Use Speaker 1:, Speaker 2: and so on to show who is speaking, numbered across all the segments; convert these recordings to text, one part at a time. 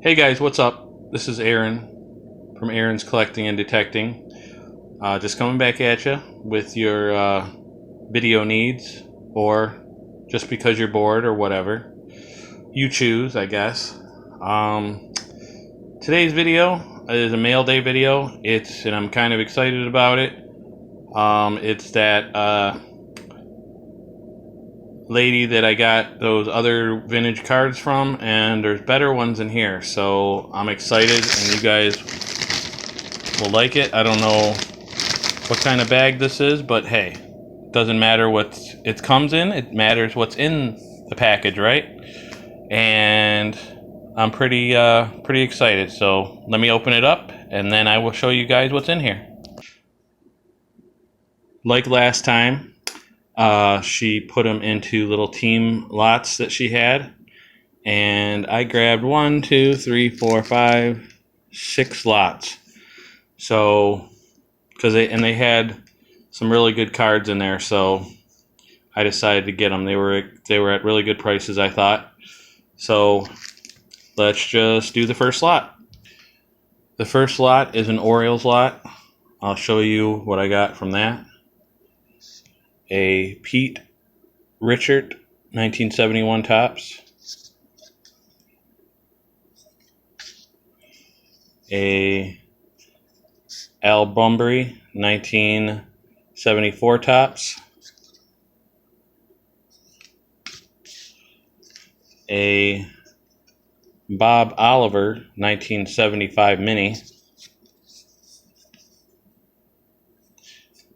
Speaker 1: Hey guys, what's up? This is Aaron from Aaron's Collecting and Detecting. Just coming back at you with your video needs, or just because you're bored or whatever. You choose, I guess. Today's video is a Mailday video. And I'm kind of excited about it. It's that lady that I got those other vintage cards from, and there's better ones in here, so I'm excited and you guys will like it. I don't know what kind of bag this is, but hey, doesn't matter what it comes in, it matters what's in the package, right? And I'm pretty excited, so let me open it up and then I will show you guys what's in here. Like last time, she put them into little team lots that she had, and I grabbed 1, 2, 3, 4, 5, 6 lots. So, they had some really good cards in there, so I decided to get them. They were at really good prices, I thought. So let's just do the first lot. The first lot is an Orioles lot. I'll show you what I got from that. A Pete Richard 1971 Topps, a Al Bunbury 1974 Topps, a Bob Oliver 1975 Mini.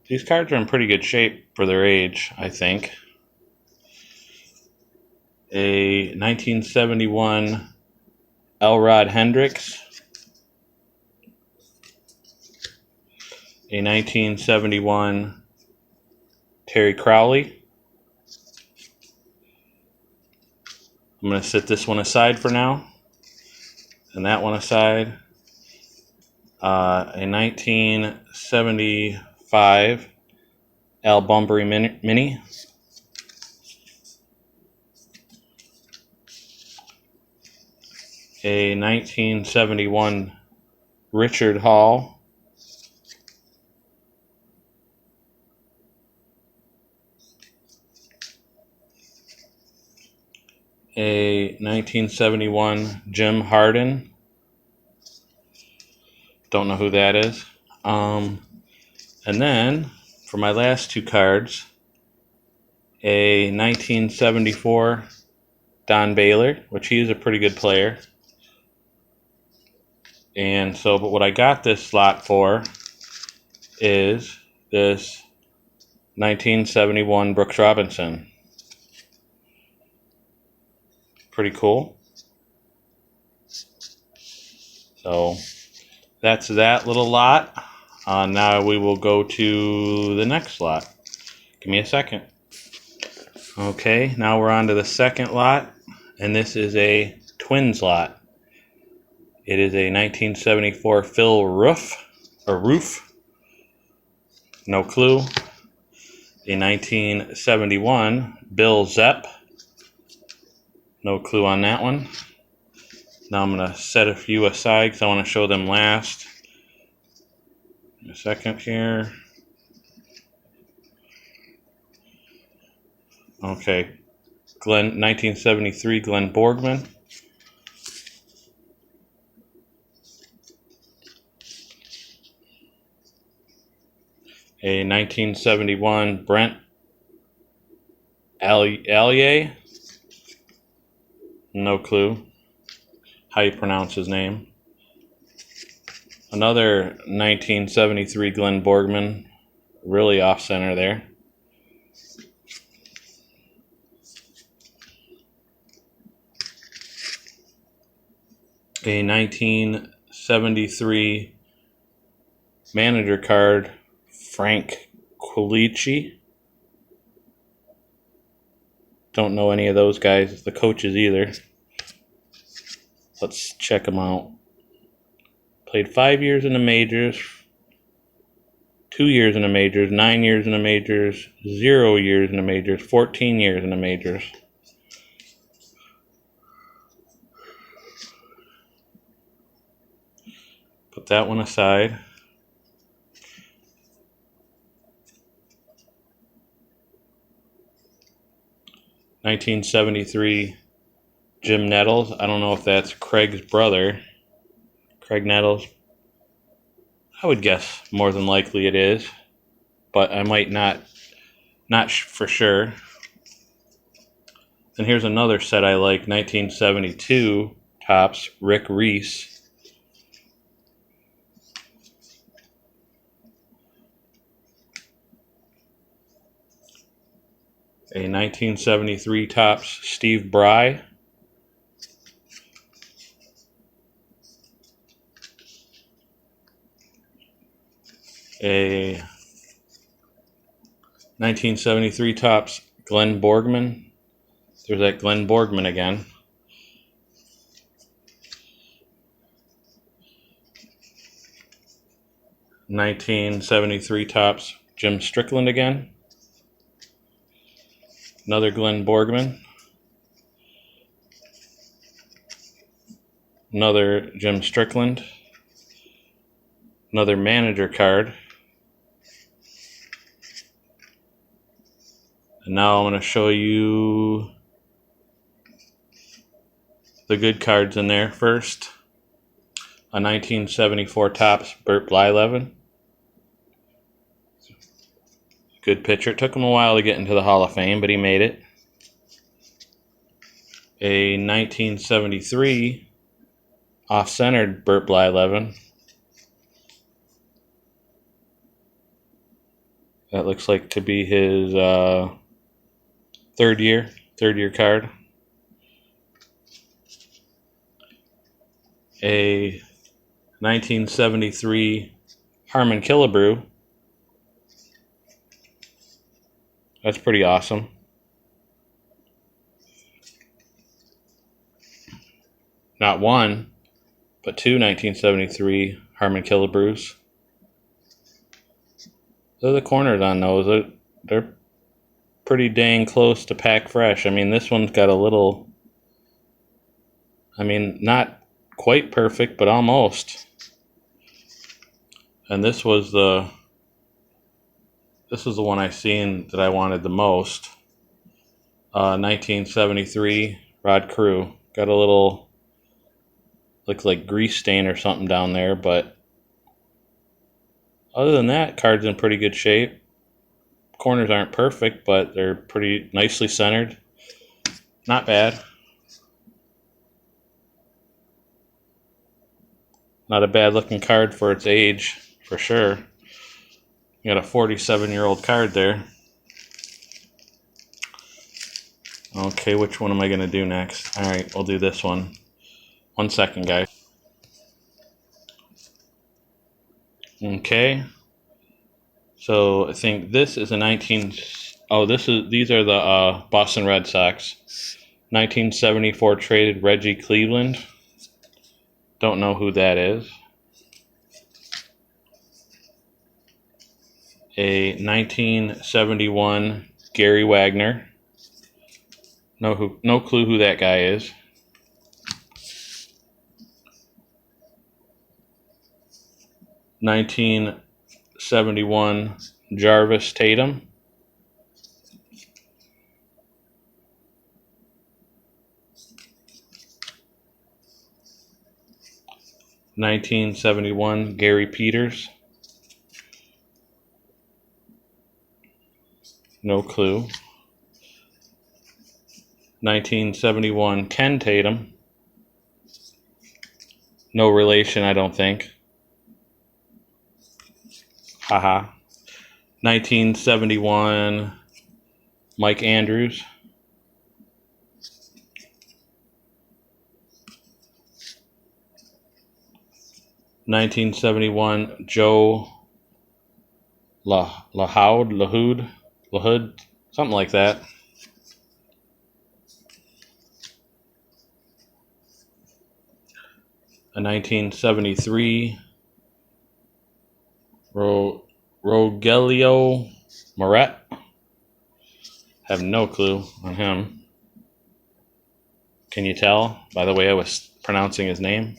Speaker 1: These cards are in pretty good shape for their age, I think. A 1971 Elrod Hendricks. A 1971 Terry Crowley. I'm going to set this one aside for now, and that one aside. A 1975 Al Bunbury Mini. A 1971 Richard Hall. A 1971 Jim Harden. Don't know who that is. And then, for my last two cards, a 1974 Don Baylor, which he is a pretty good player. And so, but what I got this slot for is this 1971 Brooks Robinson. Pretty cool. So that's that little lot. Now we will go to the next lot. Give me a second. Okay, now we're on to the second lot, and this is a Twins lot. It is a 1974 Phil Roof. No clue. A 1971 Bill Zepp. No clue on that one. Now I'm going to set a few aside because I want to show them last. A second here. Okay. 1973 Glenn Borgman. A 1971 Brent Allier. No clue how you pronounce his name. Another 1973 Glenn Borgman, really off center there. A 1973 manager card, Frank Quilici. Don't know any of those guys, the coaches either. Let's check them out. Played 5 years in the majors, 2 years in the majors, 9 years in the majors, 0 years in the majors, 14 years in the majors. Put that one aside. (1973) Jim Nettles. I don't know if that's Craig's brother. Craig Nettles. I would guess more than likely it is, but I might not for sure. And here's another set I like, 1972 Topps, Rick Reese. A 1973 Topps, Steve Bry. A 1973 Topps, Glenn Borgman. There's that Glenn Borgman again. (1973 Topps, Jim Strickland again. Another Glenn Borgman. Another Jim Strickland. Another manager card. And now I'm going to show you the good cards in there first. A 1974 Topps, Bert Blyleven. Good pitcher. It took him a while to get into the Hall of Fame, but he made it. A 1973 off-centered Bert Blyleven. That looks like to be his third year card. A 1973 Harmon Killebrew. That's pretty awesome. Not one, but two 1973 Harmon Killebrews. Look at the corners on those. They're pretty dang close to pack fresh. I mean, this one's got a little, not quite perfect, but almost. And this was the one I seen that I wanted the most. 1973 Rod Carew. Got a little, looks like grease stain or something down there, but other than that, card's in pretty good shape. Corners aren't perfect, but they're pretty nicely centered. Not bad. Not a bad looking card for its age, for sure. You got a 47-year-old card there. Okay, which one am I going to do next? All right, we'll do this one. 1 second, guys. Okay. So I think this is a 19. Oh, these are the Boston Red Sox. 1974 traded Reggie Cleveland. Don't know who that is. A 1971 Gary Wagner. No clue who that guy is. (1971) Jarvis Tatum. (1971) Gary Peters. No clue. 1971 Ken Tatum. No relation, I don't think. Haha. 1971 Mike Andrews. (1971) Joe LaHood, something like that. A 1973 Rogelio Moret. Have no clue on him. Can you tell by the way I was pronouncing his name?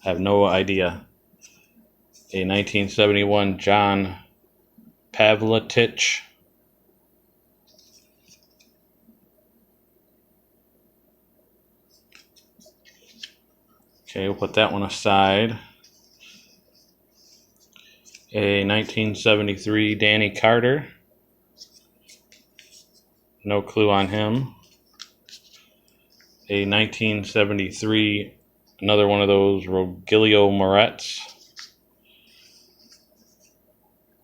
Speaker 1: I have no idea. A 1971 John Pavletich. Okay, we'll put that one aside. A 1973 Danny Carter. No clue on him. A 1973, another one of those Rogelio Moretz.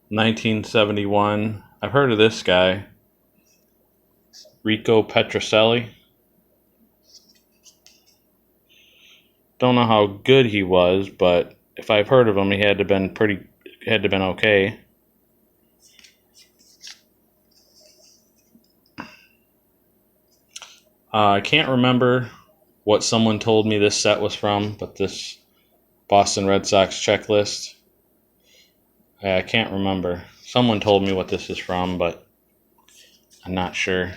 Speaker 1: 1971, I've heard of this guy, Rico Petrocelli. Don't know how good he was, but if I've heard of him, he had to been okay. I can't remember what someone told me this set was from, but this Boston Red Sox checklist, I can't remember. Someone told me what this is from, but I'm not sure.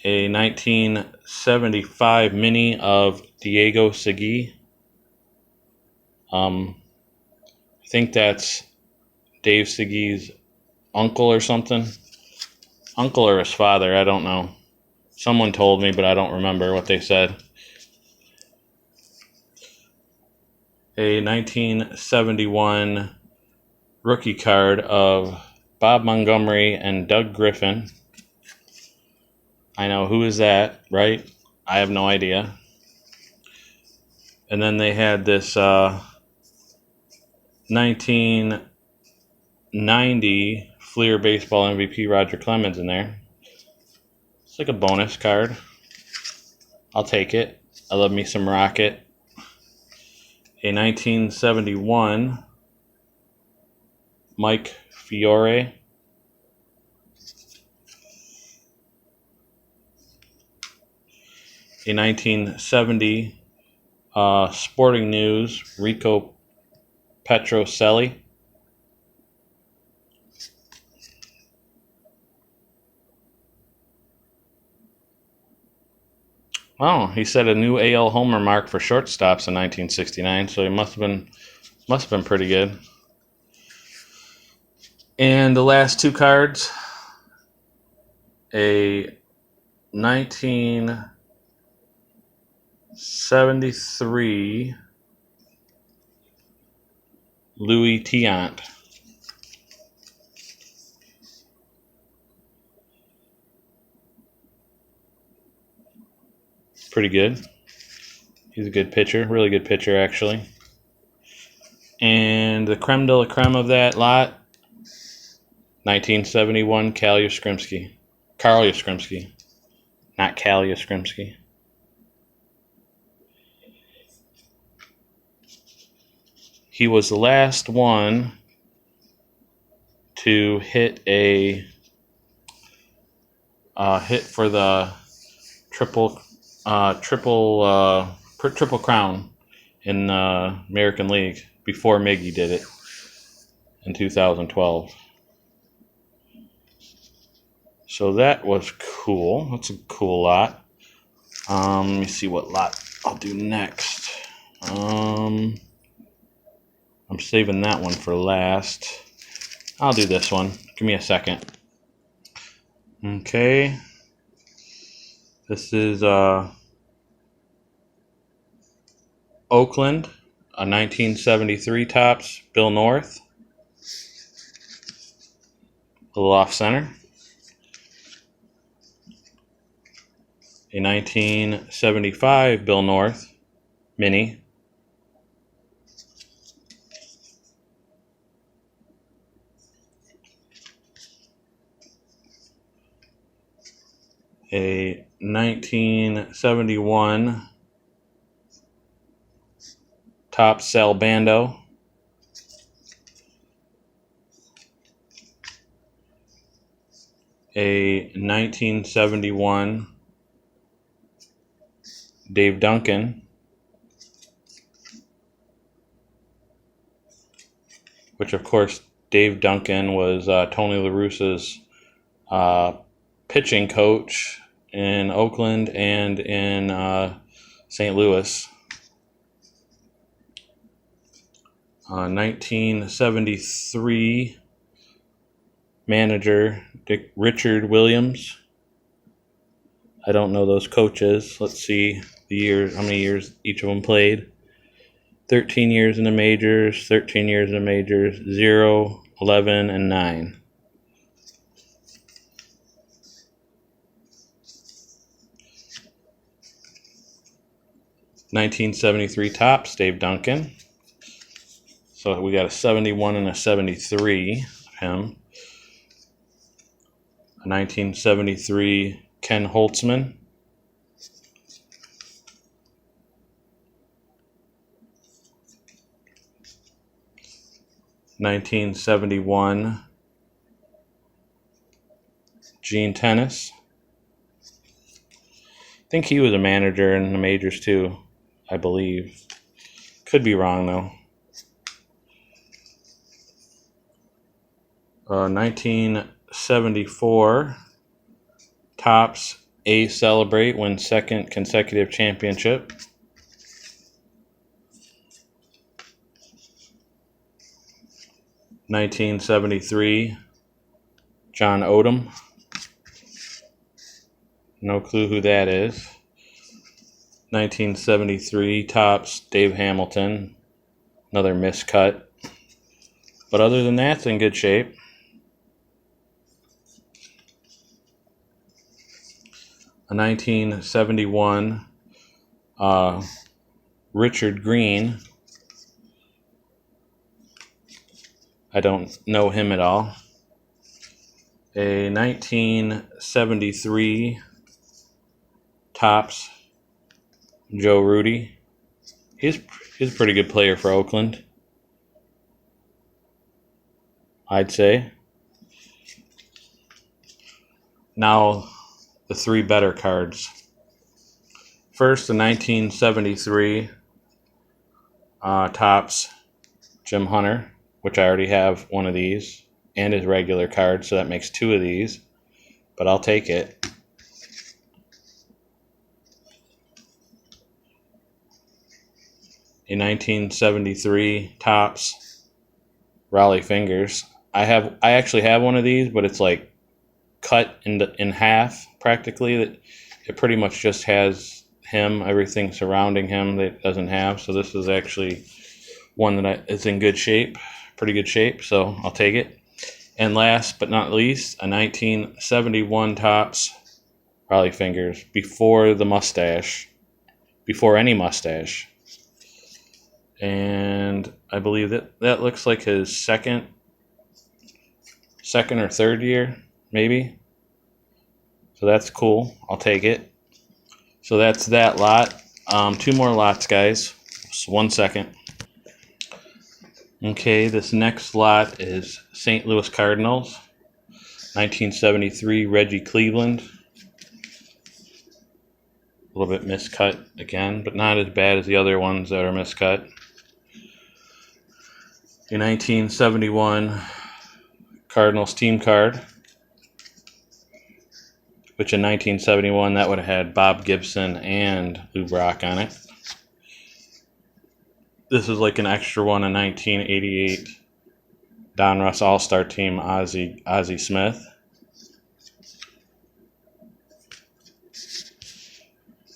Speaker 1: A 1975 mini of Diego Segui. I think that's Dave Segui's uncle or something. Uncle or his father, I don't know. Someone told me, but I don't remember what they said. A 1971 rookie card of Bob Montgomery and Doug Griffin. I know, who is that, right? I have no idea. And then they had this 1990 Fleer Baseball MVP Roger Clemens in there. It's like a bonus card. I'll take it. I love me some Rocket. A 1971 Mike Fiore. A 1970 Sporting News Rico Petrocelli. Oh, he set a new AL homer mark for shortstops in 1969, so he must have been pretty good. And the last two cards, a 1973 Louis Tiant. Pretty good. He's a good pitcher, really good pitcher actually. And the creme de la creme of that lot, 1971 Carl Yastrzemski, not Cal Yastrzemski. He was the last one to hit a hit for the triple crown in the American League before Miggy did it in 2012. So that was cool. That's a cool lot. Let me see what lot I'll do next. I'm saving that one for last. I'll do this one. Give me a second. Okay. This is Oakland, a 1973 Topps, Bill North. A little off center. A 1975 Bill North, mini. A 1971 Topps Sal Bando. A 1971 Dave Duncan, which of course Dave Duncan was Tony La Russa's pitching coach in Oakland and in St. Louis. 1973 manager Richard Williams. I don't know those coaches. Let's see the years, how many years each of them played. 13 years in the majors, 13 years in the majors, 0, 11, and 9. (1973) Topps, Dave Duncan. So we got a 71 and a 73 of him. A 1973 Ken Holtzman. (1971) Gene Tennis. I think he was a manager in the majors too, I believe. Could be wrong though. 1974 Topps A Celebrate, wins second consecutive championship. (1973) John Odom. No clue who that is. 1973 Topps Dave Hamilton. Another miscut. But other than that, it's in good shape. A 1971 Richard Green. I don't know him at all. A 1973 Topps Joe Rudy. He's a pretty good player for Oakland, I'd say. Now, the three better cards. First, the 1973 Topps Jim Hunter, which I already have one of these, and his regular card, so that makes two of these, but I'll take it. A 1973 Topps Raleigh Fingers. I actually have one of these, but it's like cut in half practically. That it pretty much just has him, everything surrounding him that it doesn't have. So this is actually one that is in good shape, pretty good shape. So I'll take it. And last but not least, a 1971 Topps Raleigh Fingers before the mustache, before any mustache. And I believe that looks like his second or third year, maybe. So that's cool. I'll take it. So that's that lot. Two more lots, guys. Just 1 second. Okay, this next lot is St. Louis Cardinals, 1973 Reggie Cleveland. A little bit miscut again, but not as bad as the other ones that are miscut. A 1971 Cardinals team card, which in 1971 that would have had Bob Gibson and Lou Brock on it. This is like an extra one, a 1988 Don Russ All-Star Team Ozzie Smith.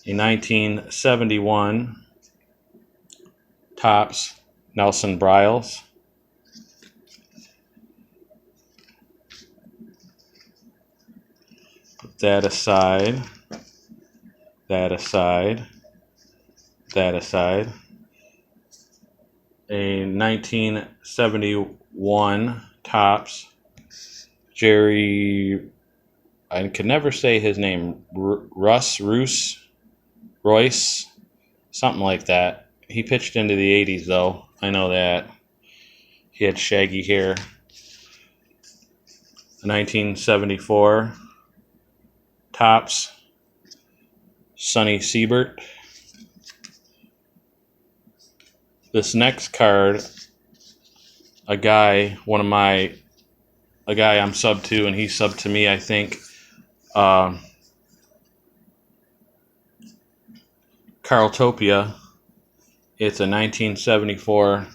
Speaker 1: A 1971 Topps Nelson Bryles. Put that aside, that aside, that aside. A 1971 Topps Jerry, I could never say his name, Royce, something like that. He pitched into the 80s though, I know that. He had shaggy hair. A 1974 Topps Sonny Siebert. This next card, a guy I'm sub to, and he's sub to me, I think. Carltopia. It's a 1974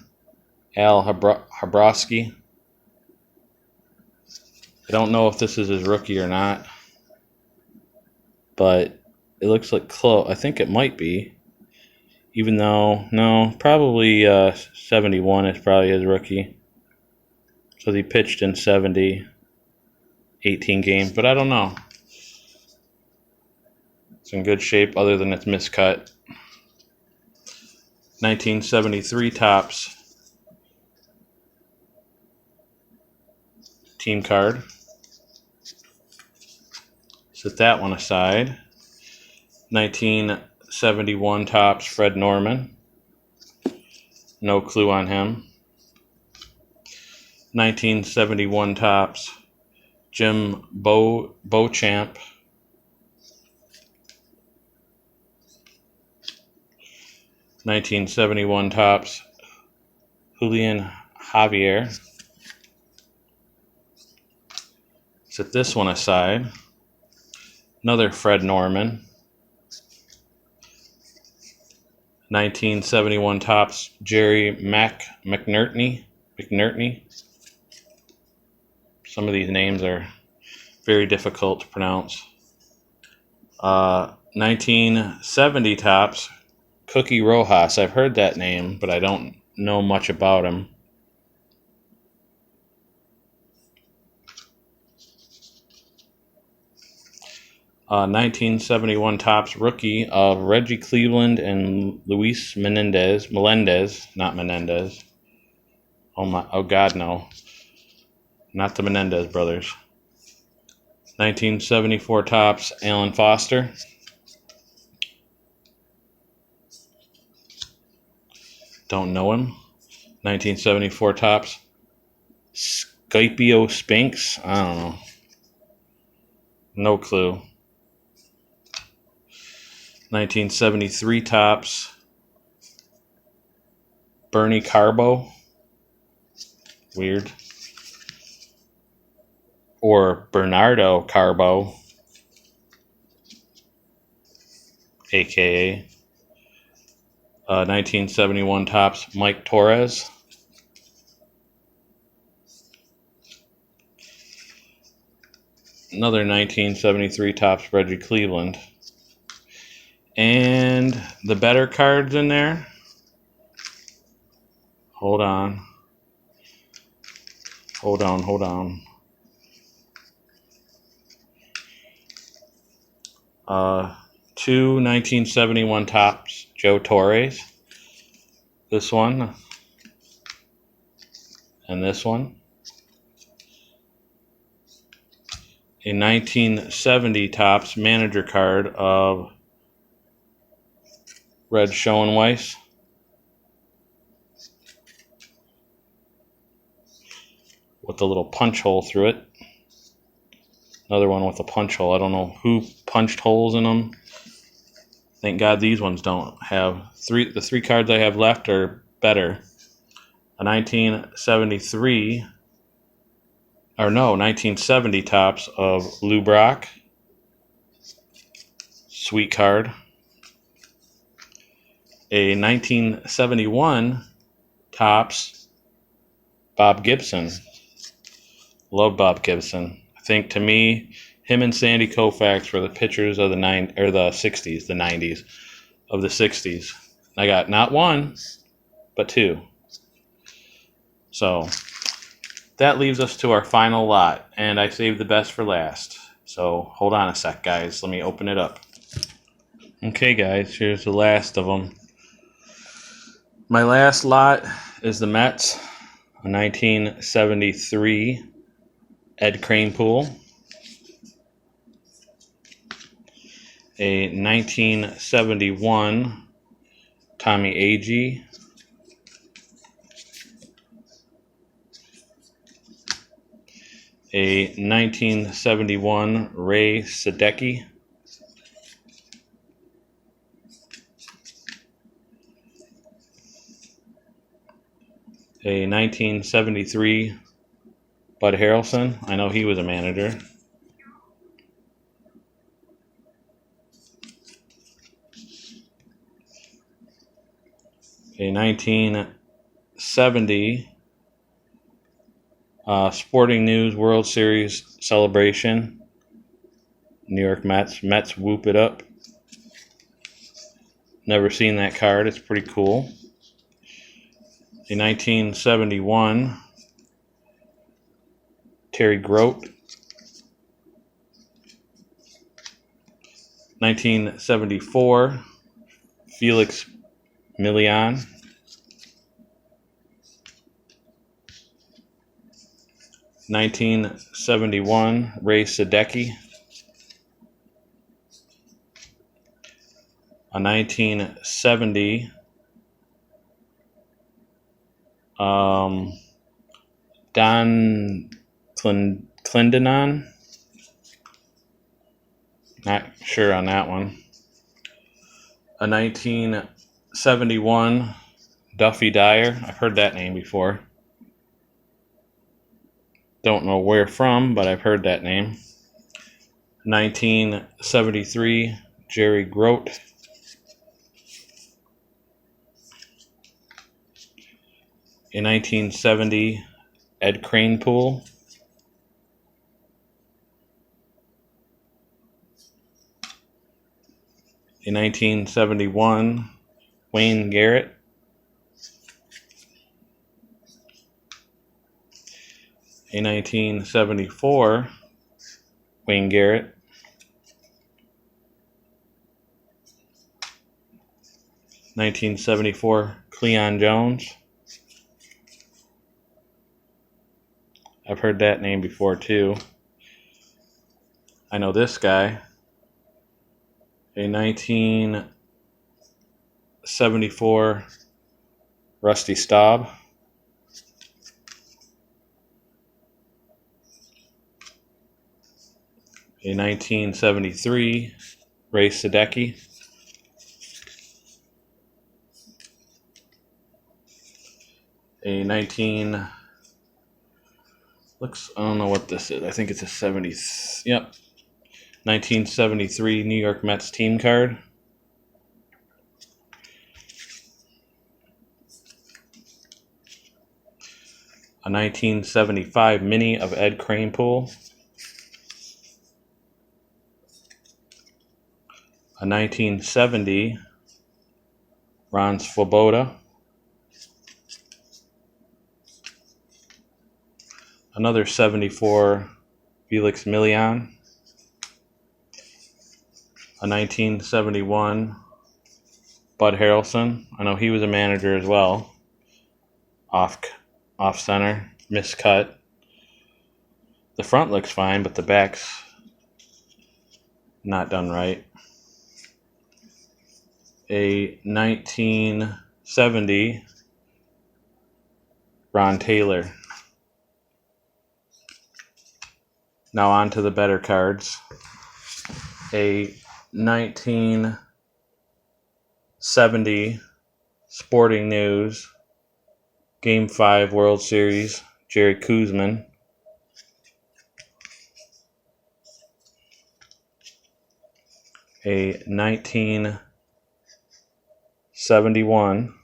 Speaker 1: Al Habrowski. I don't know if this is his rookie or not, but it looks like close. I think it might be. Even though, no, probably 71 is probably his rookie. So he pitched in 18 games, but I don't know. It's in good shape other than its miscut. 1973 Topps team card. Set that one aside. 1971 Topps Fred Norman. No clue on him. 1971 Topps Jim Beauchamp. 1971 Topps Julian Javier. Set this one aside. Another Fred Norman. 1971 Topps Jerry McNertney. Some of these names are very difficult to pronounce. 1970 Topps Cookie Rojas. I've heard that name, but I don't know much about him. Uh, 1971 Topps rookie of Reggie Cleveland and Luis Melendez, not Menendez. Oh God, no. Not the Menendez brothers. 1974 Topps Alan Foster. Don't know him. 1974 Topps Scipio Spinks. I don't know. No clue. 1973 Topps Bernie Carbo. Weird. Or Bernardo Carbo, aka 1971 Topps Mike Torres. Another 1973 Topps Reggie Cleveland. And the better cards in there. Hold on. Two 1971 Topps Joe Torres. This one. And this one. A 1970 Topps manager card of Red Schoenweiss. With the little punch hole through it. Another one with a punch hole. I don't know who punched holes in them. Thank God these ones don't have. The three cards I have left are better. A 1970 Topps of Lou Brock. Sweet card. A 1971 Topps Bob Gibson. Love Bob Gibson. I think to me, him and Sandy Koufax were the pitchers of the 60s, the 90s of the 60s. I got not one, but two. So that leaves us to our final lot, and I saved the best for last. So hold on a sec, guys. Let me open it up. Okay, guys, here's the last of them. My last lot is the Mets, a 1973 Ed Kranepool, a 1971 Tommy Agee, a 1971 Ray Sadecki, a 1973 Bud Harrelson. I know he was a manager. A 1970 Sporting News World Series celebration. New York Mets. Mets whoop it up. Never seen that card. It's pretty cool. A 1971 Terry Grote. 1974 Felix Millian. 1971 Ray Sadecki. A 1970 Don Clendenon. Not sure on that one. A 1971 Duffy Dyer. I've heard that name before. Don't know where from, but I've heard that name. 1973 Jerry Grote. A 1970 Ed Kranepool. A 1971 Wayne Garrett. A 1974 Wayne Garrett. 1974 Cleon Jones. I've heard that name before too. I know this guy. A 1974 Rusty Staub. A 1973 Ray Sadecki. A 19 looks, I don't know what this is. I think it's a 70. Yep. 1973 New York Mets team card. A 1975 mini of Ed Kranepool. A 1970 Ron Swoboda. Another 74 Felix Millian. A 1971 Bud Harrelson. I know he was a manager as well. Off center, miscut. The front looks fine, but the back's not done right. A 1970 Ron Taylor. Now on to the better cards. A 1970 Sporting News Game 5 World Series Jerry Koosman. A 1971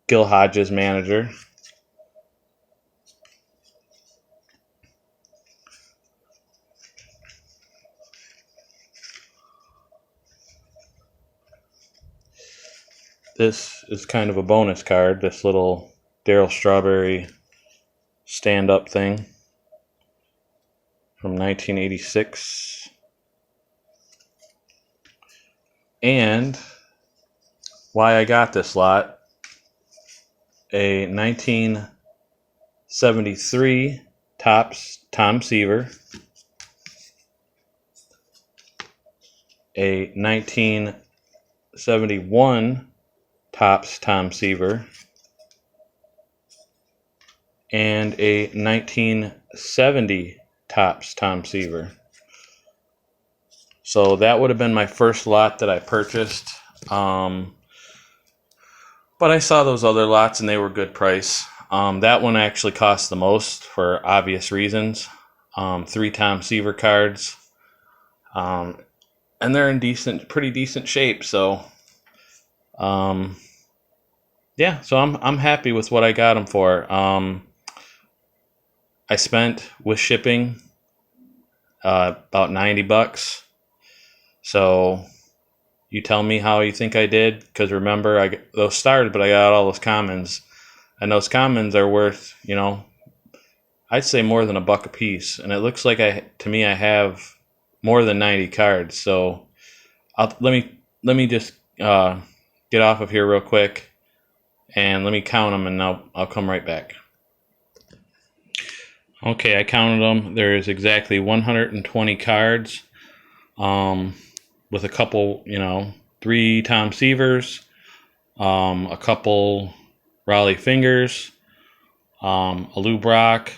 Speaker 1: Gil Hodges manager. This is kind of a bonus card, this little Darryl Strawberry stand-up thing from 1986. And why I got this lot, a 1973 Topps Tom Seaver, a 1971 Topps Tom Seaver, and a 1970 Topps Tom Seaver. So that would have been my first lot that I purchased. But I saw those other lots and they were good price. That one actually cost the most for obvious reasons. 3 Tom Seaver cards. And they're in pretty decent shape. So, yeah, so I'm happy with what I got them for. I spent with shipping about $90. So you tell me how you think I did, because remember, those started, but I got all those commons, and those commons are worth, I'd say more than $1 a piece, and it looks like to me I have more than 90 cards. So let me just get off of here real quick, and let me count them, and I'll come right back. Okay, I counted them. There's exactly 120 cards, with a couple, 3 Tom Seavers, a couple Raleigh Fingers, a Lou Brock,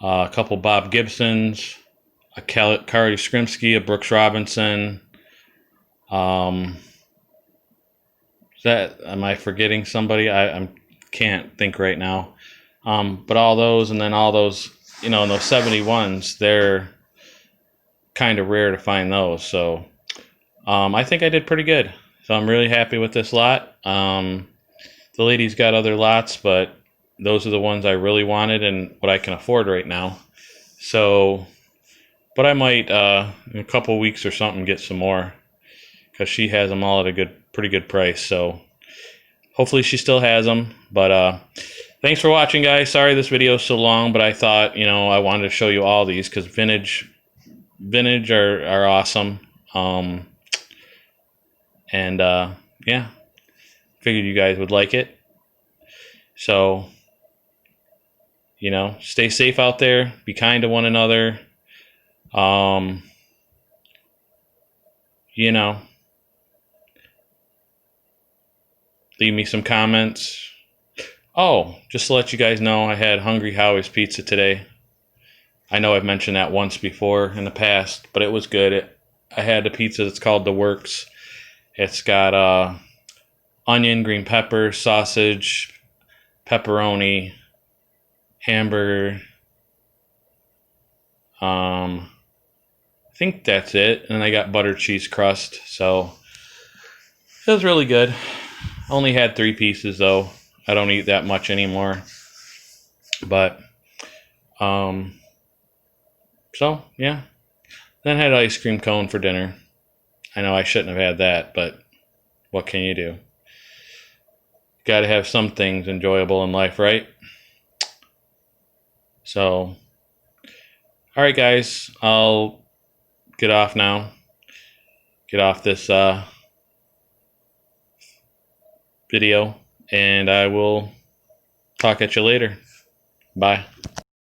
Speaker 1: a couple Bob Gibsons, a Kari Skrimsky, a Brooks Robinson. Am I forgetting somebody? I can't think right now. But all those, and then all those, and those 71s, they're kind of rare to find those. So I think I did pretty good. So I'm really happy with this lot. The lady's got other lots, but those are the ones I really wanted and what I can afford right now. So, but I might in a couple weeks or something get some more, because she has them all at a pretty good price. So hopefully she still has them. But thanks for watching, guys. Sorry this video is so long, but I thought, I wanted to show you all these, because vintage are awesome. And yeah, figured you guys would like it. So, stay safe out there. Be kind to one another. Leave me some comments. Oh, just to let you guys know, I had Hungry Howie's pizza today. I know I've mentioned that once before in the past, but it was good. I had a pizza that's called The Works. It's got onion, green pepper, sausage, pepperoni, hamburger. I think that's it. And I got butter cheese crust. So it was really good. Only had 3 pieces though. I don't eat that much anymore. But so yeah. Then I had ice cream cone for dinner. I know I shouldn't have had that, but what can you do? Got to have some things enjoyable in life, right? So, all right, guys, I'll get off now. Get off this video, and I will talk at you later. Bye.